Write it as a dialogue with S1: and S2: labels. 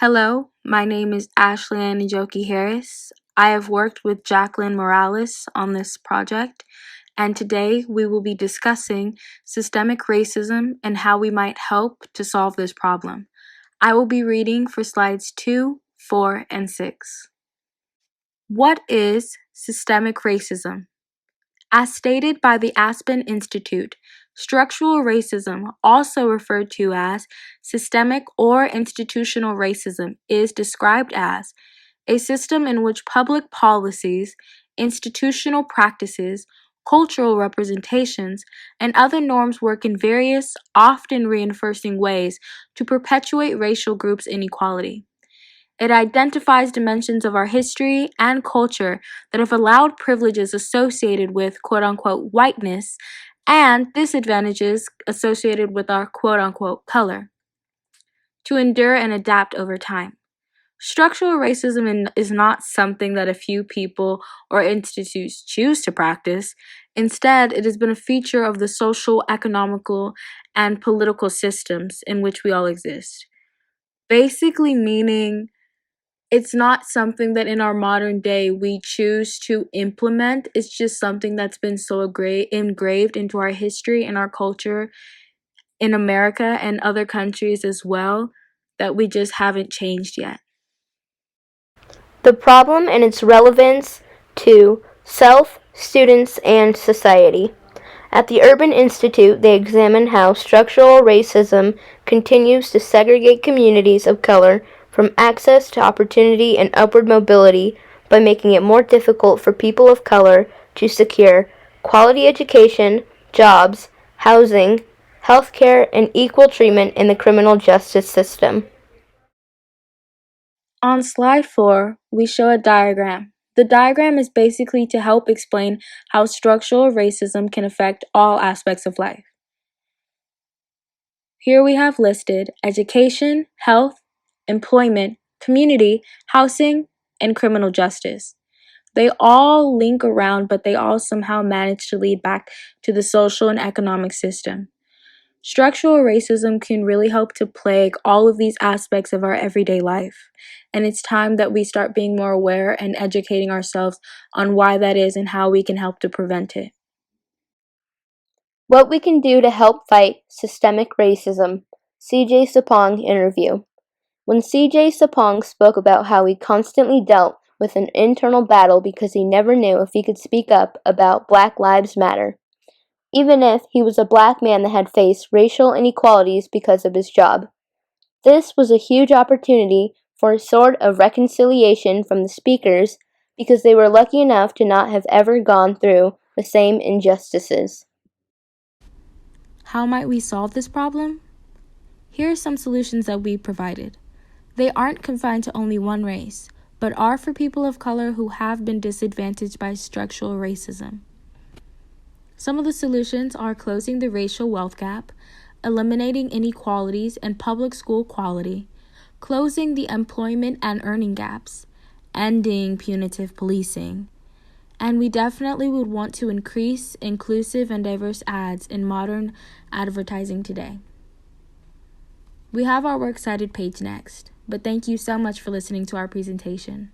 S1: Hello, my name is Ashley Anijoki Harris. I have worked with Jacqueline Morales on this project, and today we will be discussing systemic racism and how we might help to solve this problem. I will be reading for slides 2, 4, and 6. What is systemic racism? As stated by the Aspen Institute, structural racism, also referred to as systemic or institutional racism, is described as a system in which public policies, institutional practices, cultural representations, and other norms work in various, often reinforcing ways to perpetuate racial groups' inequality. It identifies dimensions of our history and culture that have allowed privileges associated with quote unquote whiteness and disadvantages associated with our quote unquote color to endure and adapt over time. Structural racism is not something that a few people or institutes choose to practice. Instead, it has been a feature of the social, economical, and political systems in which we all exist. Basically, meaning it's not something that in our modern day we choose to implement. It's just something that's been so engraved into our history and our culture in America and other countries as well that we just haven't changed yet.
S2: The problem and its relevance to self, students, and society. At the Urban Institute, they examine how structural racism continues to segregate communities of color from access to opportunity and upward mobility by making it more difficult for people of color to secure quality education, jobs, housing, healthcare, and equal treatment in the criminal justice system.
S1: On slide 4, we show a diagram. The diagram is basically to help explain how structural racism can affect all aspects of life. Here we have listed education, health, employment, community, housing, and criminal justice. They all link around, but they all somehow manage to lead back to the social and economic system. Structural racism can really help to plague all of these aspects of our everyday life. And it's time that we start being more aware and educating ourselves on why that is and how we can help to prevent it.
S2: What we can do to help fight systemic racism. C.J. Sapong interview. When C.J. Sapong spoke about how he constantly dealt with an internal battle because he never knew if he could speak up about Black Lives Matter, even if he was a black man that had faced racial inequalities because of his job. This was a huge opportunity for a sort of reconciliation from the speakers because they were lucky enough to not have ever gone through the same injustices.
S1: How might we solve this problem? Here are some solutions that we provided. They aren't confined to only one race, but are for people of color who have been disadvantaged by structural racism. Some of the solutions are closing the racial wealth gap, eliminating inequalities and public school quality, closing the employment and earning gaps, ending punitive policing. And we definitely would want to increase inclusive and diverse ads in modern advertising today. We have our works cited page next, but thank you so much for listening to our presentation.